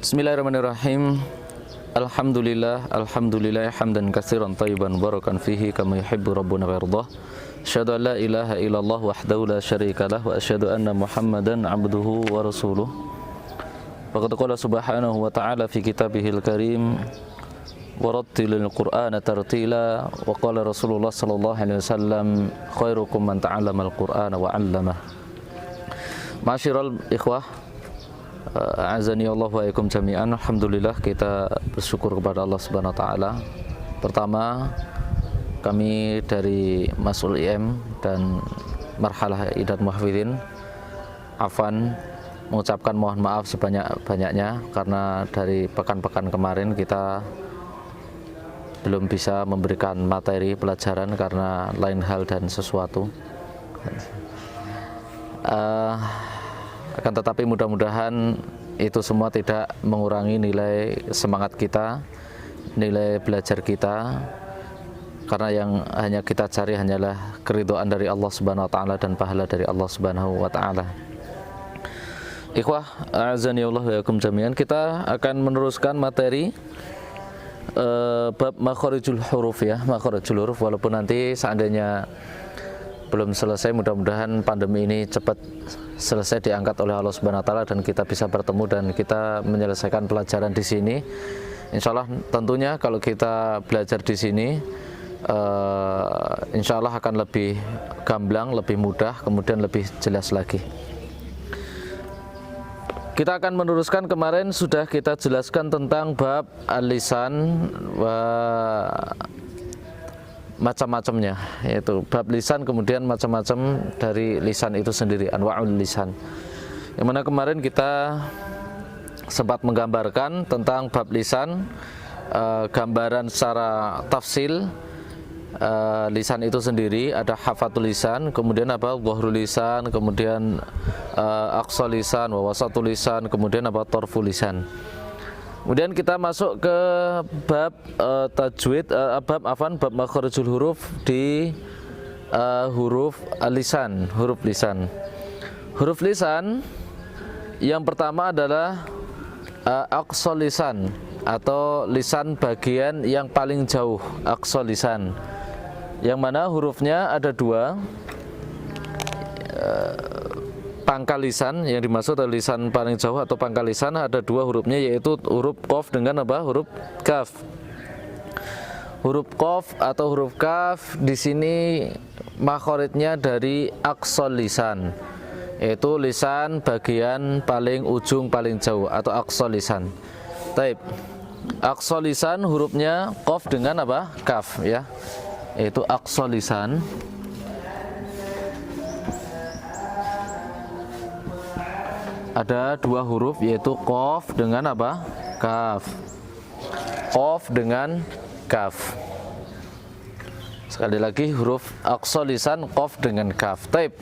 Bismillahirrahmanirrahim. Alhamdulillah hamdan katsiran thayyiban barakan fihi kama yuhibbu rabbuna wa yardah. Asyhadu an la ilaha illallah wahdahu la syarikalah wa asyhadu anna Muhammadan abduhu wa rasuluh. Faqad qala subhanahu wa ta'ala fi kitabihil karim warattilil qur'ana tartila wa qala Rasulullah sallallahu alaihi wasallam khairukum man ta'allamal qur'ana wa 'allamah. Ma'asyiral ikhwah, a'azani Allah wa iyakum jami'an. Alhamdulillah, kita bersyukur kepada Allah Subhanahu wa taala. Pertama, kami dari Mas'ul IM dan Marhalah Idat Muhafidin Afan mengucapkan mohon maaf sebanyak-banyaknya karena dari pekan-pekan kemarin kita belum bisa memberikan materi pelajaran karena lain hal dan sesuatu. Akan tetapi mudah-mudahan itu semua tidak mengurangi nilai semangat kita, nilai belajar kita, karena yang hanya kita cari hanyalah keridhaan dari Allah Subhanahu wa taala dan pahala dari Allah Subhanahu wa taala. Ikhwah, a'azani Allah wa iyakum jami'an. Kita akan meneruskan materi bab makharijul huruf ya, makharijul huruf, walaupun nanti seandainya belum selesai, mudah-mudahan pandemi ini cepat selesai diangkat oleh Allah Subhanahu wa taala dan kita bisa bertemu dan kita menyelesaikan pelajaran di sini. Insyaallah tentunya kalau kita belajar di sini insyaallah akan lebih gamblang, lebih mudah, kemudian lebih jelas lagi. Kita akan meneruskan, kemarin sudah kita jelaskan tentang bab al-lisan wa macam-macamnya, yaitu bab lisan, kemudian macam-macam dari lisan itu sendiri, anwa'ul lisan. Yang mana kemarin kita sempat menggambarkan tentang bab lisan, gambaran secara tafsil lisan itu sendiri. Ada hafatul lisan, kemudian apa, dhahrul lisan, kemudian aqsal lisan, wa wasatul lisan, kemudian apa, tarful lisan. Kemudian kita masuk ke bab tajwid, bab makharijul huruf di huruf lisan, huruf lisan. Huruf lisan yang pertama adalah aqsal lisan atau lisan bagian yang paling jauh, aqsal lisan. Yang mana hurufnya ada dua, pangkal lisan, yang dimaksud adalah lisan paling jauh atau pangkal lisan, ada dua hurufnya, yaitu huruf qaf dengan apa, huruf kaf. Huruf qaf atau huruf kaf di sini makharijnya dari aqsal lisan, yaitu lisan bagian paling ujung paling jauh atau aqsal lisan. Taib. Aqsal lisan hurufnya qaf dengan apa, kaf ya, yaitu aqsal lisan. Ada dua huruf, yaitu qaf dengan apa, kaf. Qaf dengan kaf. Sekali lagi, huruf aqsal lisan qaf dengan kaf. Taib.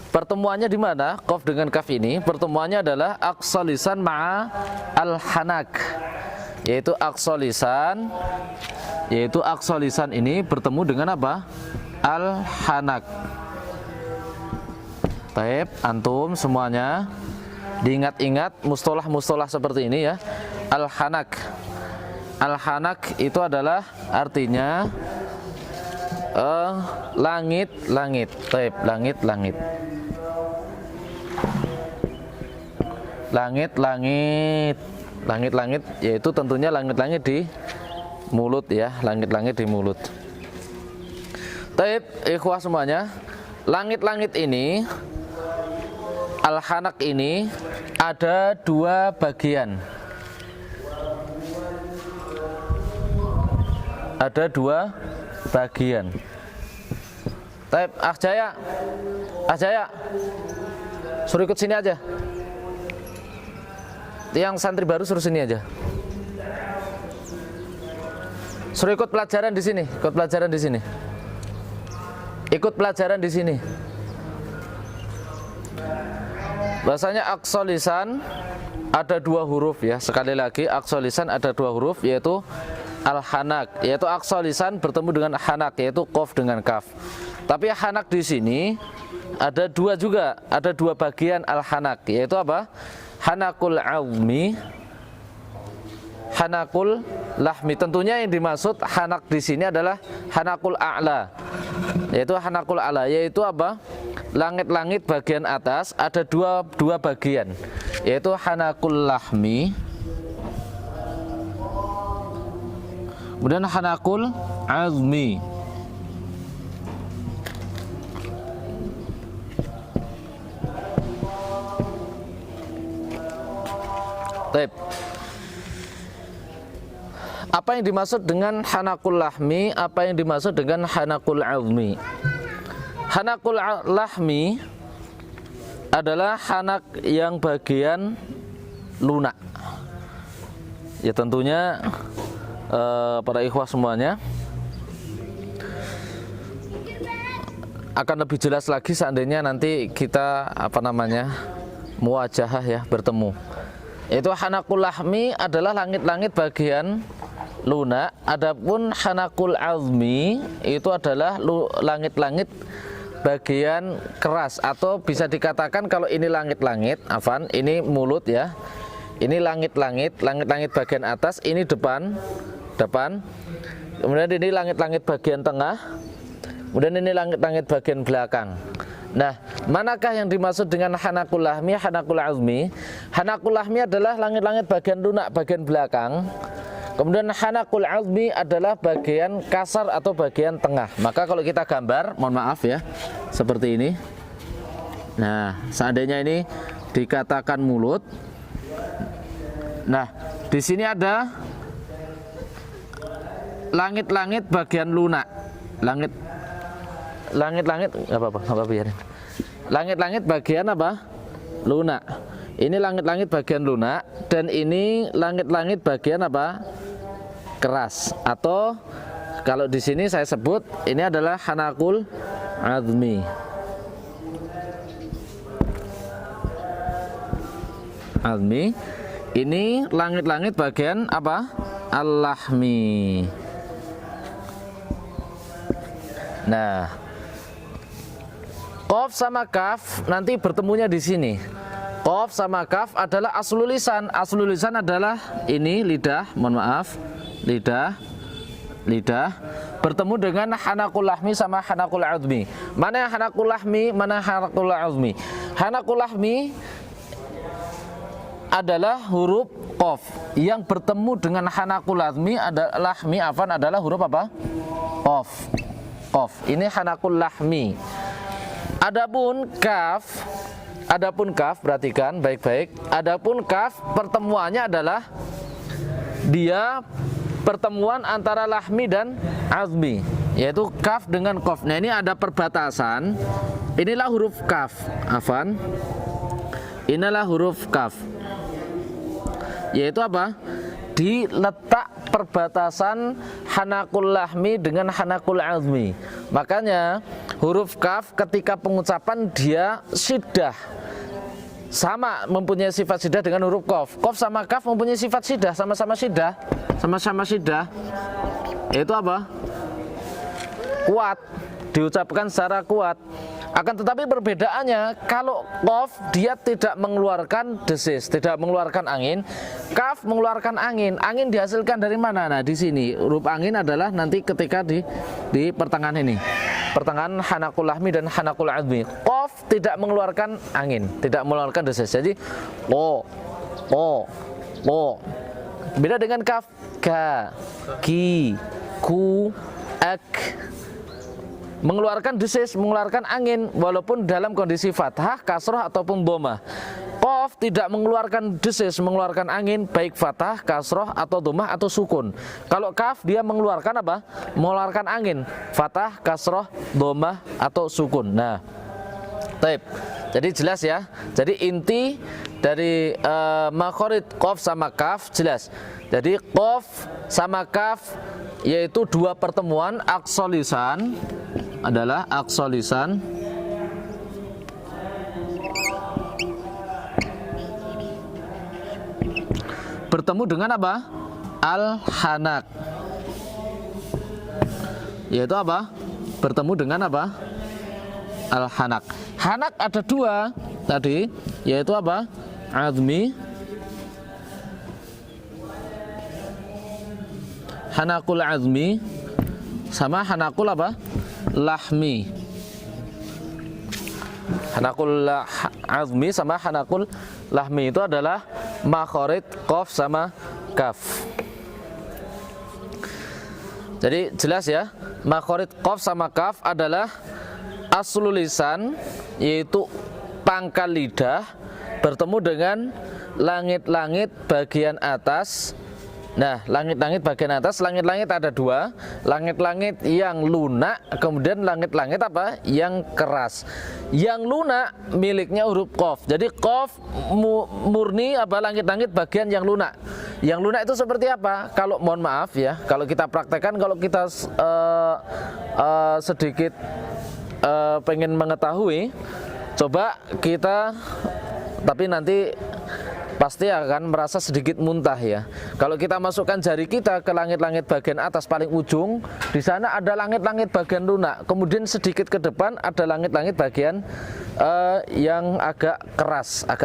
Pertemuannya di mana qaf dengan kaf ini? Pertemuannya adalah aqsal lisan ma'a al-hanak, yaitu aqsal lisan, yaitu aqsal lisan ini bertemu dengan apa? Al-hanak. Taib, antum semuanya diingat-ingat mustolah-mustolah seperti ini ya. Al-hanak. Al-hanak itu adalah artinya langit-langit. Taib, langit-langit. Langit-langit. Langit-langit yaitu tentunya langit-langit di mulut ya, langit-langit di mulut. Taib, ikhwah semuanya, langit-langit ini, al-hanak ini ada dua bagian. Ada dua bagian. Taib, Jaya, suruh ikut sini aja. Yang santri baru suruh sini aja. Suruh ikut pelajaran di sini, ikut pelajaran di sini. Ikut pelajaran di sini. Bahasanya aqsal lisan ada dua huruf ya. Sekali lagi, aqsal lisan ada dua huruf, yaitu al-hanak, yaitu aqsal lisan bertemu dengan hanak, yaitu qaf dengan kaf. Tapi hanak di sini ada dua juga, ada dua bagian al-hanak, yaitu apa? Hanakul azmi hanakul lahmi. Tentunya yang dimaksud hanak di sini adalah hanakul a'la, yaitu hanakul a'la, yaitu apa? Langit-langit bagian atas ada dua bagian, yaitu hanakul lahmi, kemudian hanakul azmi. Baik. Apa yang dimaksud dengan hanakul lahmi? Apa yang dimaksud dengan hanakul azmi? Hanakul lahmi adalah hanak yang bagian lunak. Ya tentunya para ikhwah semuanya akan lebih jelas lagi seandainya nanti kita muwajahah ya, bertemu. Itu hanakul lahmi adalah langit-langit bagian lunak. Adapun hanakul azmi itu adalah langit-langit bagian keras, atau bisa dikatakan kalau ini langit-langit, ini mulut ya. Ini langit-langit bagian atas, ini depan. Kemudian ini langit-langit bagian tengah. Kemudian ini langit-langit bagian belakang. Nah, manakah yang dimaksud dengan hanakul lahmi, hanakul azmi? Hanakul lahmi adalah langit-langit bagian lunak, bagian belakang. Kemudian hanakul azmi adalah bagian kasar atau bagian tengah. Maka kalau kita gambar, mohon maaf ya, seperti ini. Nah, seandainya ini dikatakan mulut. Nah, di sini ada langit-langit bagian lunak. Langit-langit nggak apa-apa biarin. Langit-langit bagian apa? Lunak. Ini langit-langit bagian lunak, dan ini langit-langit bagian apa? Keras. Atau kalau di sini saya sebut ini adalah hanakul azmi. Azmi. Ini langit-langit bagian apa? Al-lahmi. Nah, qaf sama kaf nanti bertemunya di sini. Qaf sama kaf adalah aslul lisan. Aslul lisan adalah ini lidah, mohon maaf, lidah bertemu dengan hanakul lahmi sama hanakul azmi. Mana yang hanakul lahmi, mana hanakul azmi? Hanakul lahmi adalah huruf qaf, yang bertemu dengan hanakul azmi adalah huruf apa? Qaf. Ini hanakul lahmi. Adapun kaf, perhatikan baik-baik. Adapun kaf pertemuannya adalah dia pertemuan antara lahmi dan azmi, yaitu kaf dengan qaf. Nah, ini ada perbatasan. Inilah huruf kaf. Inilah huruf kaf. Yaitu apa? Di letak perbatasan hanakul lahmi dengan hanakul azmi. Makanya huruf kaf ketika pengucapan dia syiddah, sama mempunyai sifat syiddah dengan huruf qaf. Qaf sama kaf mempunyai sifat syiddah, sama-sama syiddah. Yaitu apa? Kuat, diucapkan secara kuat. Akan tetapi perbedaannya, kalau qaf dia tidak mengeluarkan desis, tidak mengeluarkan angin. Kaf mengeluarkan angin. Angin dihasilkan dari mana? Nah, di sini huruf angin adalah nanti ketika di pertengahan ini, pertengahan hanakul lahmi dan hanakul azmi. Qaf tidak mengeluarkan angin, tidak mengeluarkan desis. Jadi qo. Beda dengan kaf, ka, ki, ku, ak. Mengeluarkan desis, mengeluarkan angin, walaupun dalam kondisi fathah, kasroh ataupun dhammah. Qaf tidak mengeluarkan desis, mengeluarkan angin, baik fathah, kasroh atau dhammah atau sukun. Kalau kaf dia mengeluarkan apa? Mengeluarkan angin, fathah, kasroh, dhammah atau sukun. Nah, taib. Jadi jelas ya. Jadi inti dari makhorid qaf sama kaf jelas. Jadi qaf sama kaf yaitu dua pertemuan aqsal lisan, adalah aqsal lisan bertemu dengan apa? Al-hanak. Yaitu apa? Bertemu dengan apa? Al-hanak. Hanak ada dua tadi, yaitu apa? Azmi hanakul azmi sama hanakul apa? Lahmi. Hanakul azmi sama hanakul lahmi itu adalah makhorid qaf sama kaf. Jadi jelas ya, makhorid qaf sama kaf adalah aslul lisan, yaitu pangkal lidah bertemu dengan langit-langit bagian atas. Nah, langit-langit bagian atas, langit-langit ada dua, langit-langit yang lunak, kemudian langit-langit apa? Yang keras. Yang lunak miliknya huruf qaf. Jadi qaf murni apa? Langit-langit bagian yang lunak. Yang lunak itu seperti apa? Kalau mohon maaf ya, kalau kita praktekkan, kalau kita sedikit pengen mengetahui, coba kita, tapi nanti pasti akan merasa sedikit muntah ya. Kalau kita masukkan jari kita ke langit-langit bagian atas paling ujung, di sana ada langit-langit bagian lunak. Kemudian sedikit ke depan ada langit-langit bagian yang agak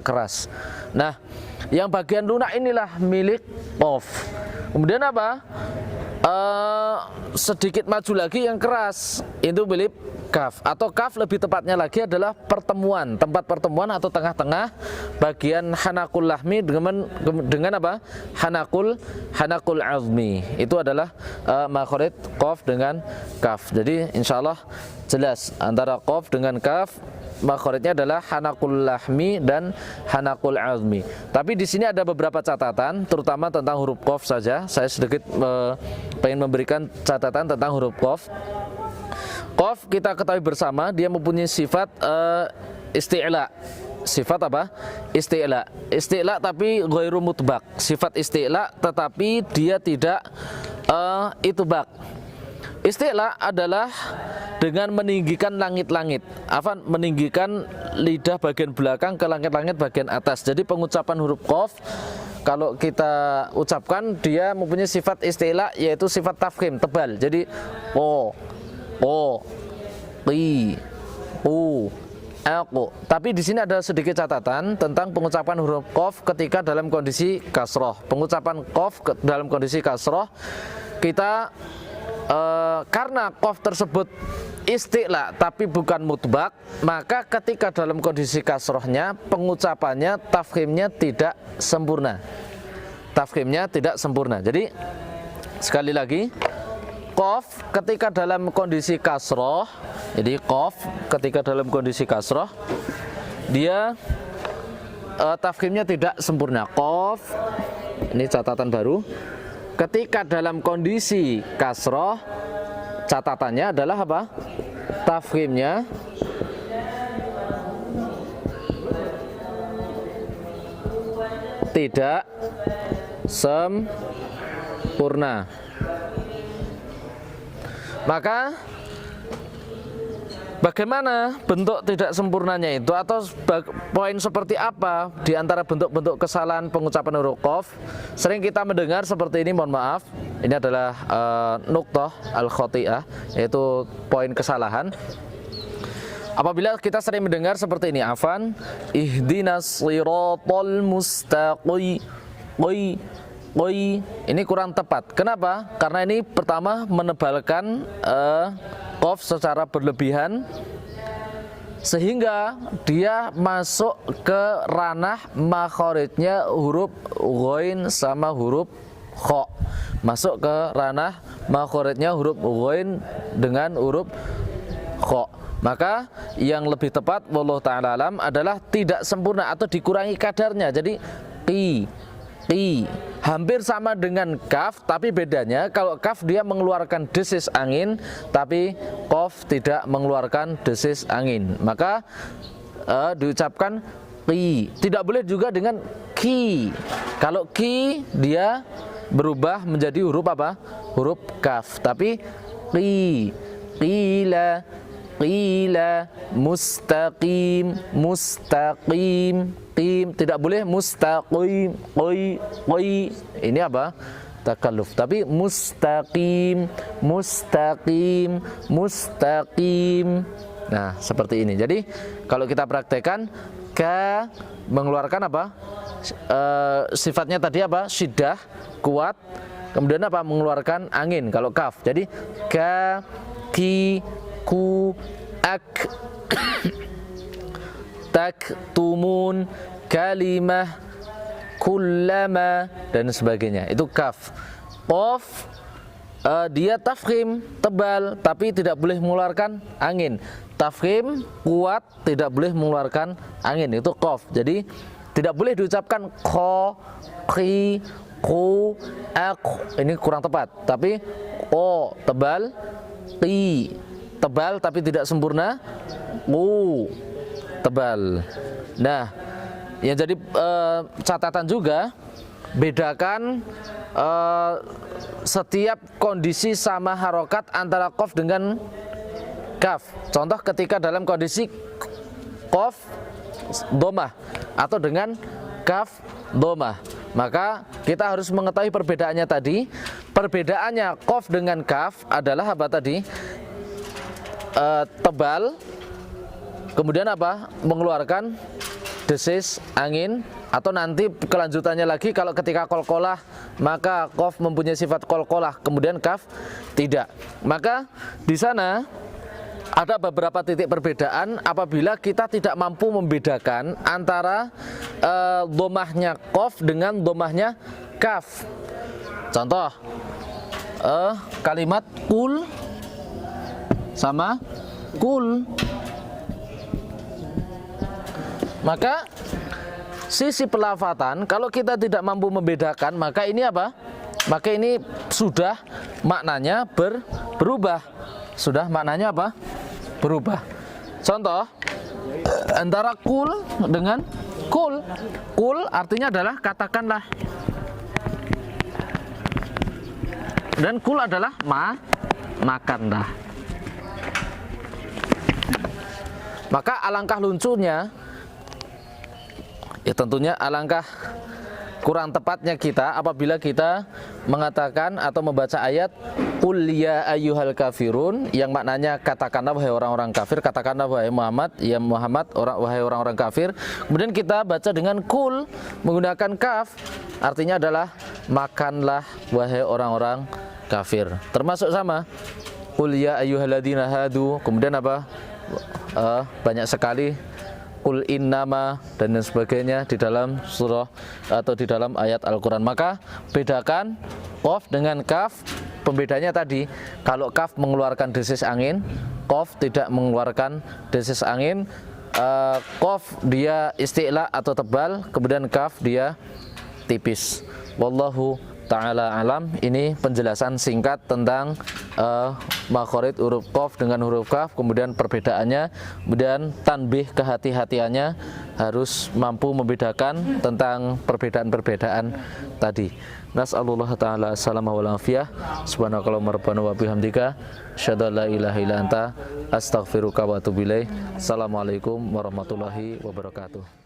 keras. Nah, yang bagian lunak inilah milik qaf. Kemudian apa? Sedikit maju lagi yang keras, itu milik kaf, atau kaf lebih tepatnya lagi adalah pertemuan, tempat pertemuan atau tengah-tengah bagian hanakul lahmi dengan apa? Hanakul azmi. Itu adalah makhorid qaf dengan kaf. Jadi insyaallah jelas antara qaf dengan kaf, makhoridnya adalah hanakul lahmi dan hanakul azmi. Tapi di sini ada beberapa catatan, terutama tentang huruf qaf saja. Saya sedikit pengen memberikan catatan tentang huruf qaf. Qaf kita ketahui bersama dia mempunyai sifat isti'la. Sifat apa? Isti'la. Isti'la tapi ghairu mutbaq. Sifat isti'la tetapi dia tidak itbaq. Isti'la adalah dengan meninggikan langit-langit. Meninggikan lidah bagian belakang ke langit-langit bagian atas. Jadi pengucapan huruf qaf kalau kita ucapkan dia mempunyai sifat isti'la, yaitu sifat tafkhim, tebal. Jadi qi, u, aku. Tapi di sini ada sedikit catatan tentang pengucapan huruf qaf ketika dalam kondisi kasroh. Pengucapan qaf dalam kondisi kasroh kita karena qaf tersebut isti'la tapi bukan mutbaq, maka ketika dalam kondisi kasrohnya pengucapannya tafkhimnya tidak sempurna. Jadi sekali lagi, qaf ketika dalam kondisi kasroh, jadi qaf ketika dalam kondisi kasroh dia tafkhimnya tidak sempurna. Qaf, ini catatan baru, ketika dalam kondisi kasroh catatannya adalah apa? Tafkhimnya tidak sempurna. Maka bagaimana bentuk tidak sempurnanya itu, atau poin seperti apa di antara bentuk-bentuk kesalahan pengucapan huruf qaf? Sering kita mendengar seperti ini, mohon maaf. Ini adalah nuqtah al-khoti'ah, yaitu poin kesalahan. Apabila kita sering mendengar seperti ini, ihdinas shiratal mustaqim. Ini kurang tepat. Kenapa? Karena ini pertama menebalkan qaf secara berlebihan sehingga dia masuk ke ranah makhoridnya huruf ghain sama huruf kha. Masuk ke ranah makhoridnya huruf ghain dengan huruf kha. Maka yang lebih tepat wallahu ta'ala alam adalah tidak sempurna atau dikurangi kadarnya. Jadi qi hampir sama dengan kaf, tapi bedanya kalau kaf dia mengeluarkan desis angin, tapi qaf tidak mengeluarkan desis angin. Maka diucapkan qi. Tidak boleh juga dengan ki. Kalau ki dia berubah menjadi huruf apa? Huruf kaf. Tapi qi, qila, mustaqim, qim, tidak boleh mustaqim, qoi. Ini apa? Takalluf. Tapi mustaqim. Nah, seperti ini. Jadi kalau kita praktekkan, ka mengeluarkan apa? Sifatnya tadi apa? Syiddah, kuat. kemudian apa? Mengeluarkan angin kalau kaf. Jadi ka, ki, ku, ak, tak, tumun, kalimah, kullama, dan sebagainya. Itu kaf. Qaf dia tafkhim, tebal, tapi tidak boleh mengeluarkan angin. Tafkhim kuat, tidak boleh mengeluarkan angin. Itu qaf. Jadi tidak boleh diucapkan kho, khi, ku, ak. Ini kurang tepat. Tapi o tebal, qi tebal tapi tidak sempurna, ku tebal. Nah, yang jadi catatan juga, bedakan setiap kondisi sama harokat antara qaf dengan kaf. Contoh ketika dalam kondisi qaf domah atau dengan kaf domah, maka kita harus mengetahui perbedaannya tadi. Perbedaannya qaf dengan kaf adalah apa tadi? Tebal, kemudian apa? Mengeluarkan desis angin, atau nanti kelanjutannya lagi kalau ketika qalqalah maka qaf mempunyai sifat qalqalah, kemudian kaf tidak. Maka di sana ada beberapa titik perbedaan apabila kita tidak mampu membedakan antara domahnya qaf dengan domahnya kaf. Contoh kalimat kul sama kul. Maka sisi pelafatan kalau kita tidak mampu membedakan, maka ini apa? Maka ini sudah maknanya berubah. Sudah maknanya apa? Berubah. Contoh antara kul dengan kul. Kul artinya adalah katakanlah. Dan kul adalah makanlah. Maka alangkah lucunya, ya tentunya alangkah kurang tepatnya kita apabila kita mengatakan atau membaca ayat qul ya ayyuhal kafirun, yang maknanya katakanlah wahai orang-orang kafir, katakanlah wahai Muhammad, ya Muhammad, wahai orang-orang kafir. Kemudian kita baca dengan kul menggunakan kaf, artinya adalah makanlah wahai orang-orang kafir. Termasuk sama qul ya ayyuhalladzina hadu, kemudian apa? Banyak sekali qul innama dan sebagainya di dalam surah atau di dalam ayat Al-Quran. Maka bedakan qaf dengan kaf. Pembedanya tadi, kalau kaf mengeluarkan desis angin, qaf tidak mengeluarkan desis angin. Qaf dia isti'la atau tebal, kemudian kaf dia tipis. Wallahu ta'ala alam. Ini penjelasan singkat tentang makhorid huruf qaf dengan huruf kaf, kemudian perbedaannya, kemudian tanbih kehati-hatiannya, harus mampu membedakan tentang perbedaan-perbedaan tadi. Nas'alullah ta'ala assalamah wal afiyah. Subhanakallahumma rabbana wa bihamdika asyhadu an la ilaha illa anta astaghfiruka wa atubu ilaik. Assalamualaikum warahmatullahi wabarakatuh.